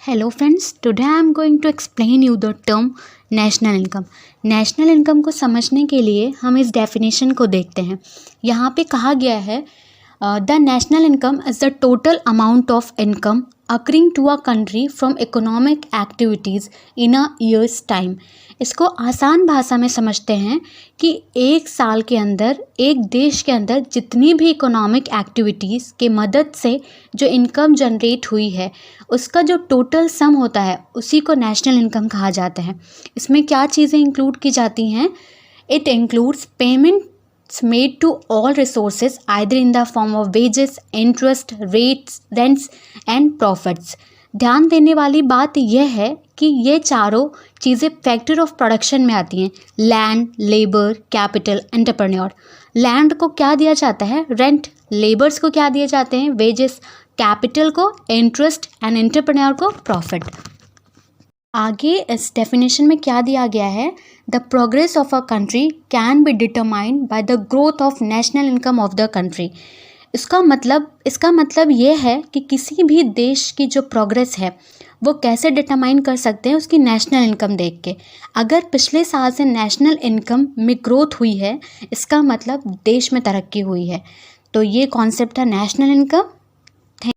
Hello friends, today I am going to explain you the term national income. National income को समझने के लिए हम इस डेफिनेशन को देखते हैं। यहाँ पे कहा गया है the national income is the total amount of income accruing to a country from economic activities in a year's time. इसको आसान भाषा में समझते हैं कि एक साल के अंदर एक देश के अंदर जितनी भी इकोनॉमिक एक्टिविटीज़ के मदद से जो इनकम जनरेट हुई है उसका जो टोटल सम होता है उसी को नेशनल इनकम कहा जाता है। इसमें क्या चीज़ें इंक्लूड की जाती हैं? It includes payments made to all resources either in the form of wages, interest, rates, rents and profits. ध्यान देने वाली बात यह है कि ये चारों चीज़ें फैक्टर ऑफ प्रोडक्शन में आती हैं। Land, labour, capital, entrepreneur. Land को क्या दिया जाता है? रेंट। लेबर्स को क्या दिए जाते हैं? वेजेस। कैपिटल को इंटरेस्ट एंड एंटरप्रेन्योर को प्रॉफिट। आगे इस डेफिनेशन में क्या दिया गया है? The progress of a country can be determined by the growth of national income of the country. इसका मतलब ये है कि किसी भी देश की जो प्रोग्रेस है वो कैसे डिटरमाइन कर सकते हैं? उसकी नेशनल इनकम देख के। अगर पिछले साल से नेशनल इनकम में ग्रोथ हुई है इसका मतलब देश में तरक्की हुई है। तो ये कॉन्सेप्ट है नेशनल इनकम।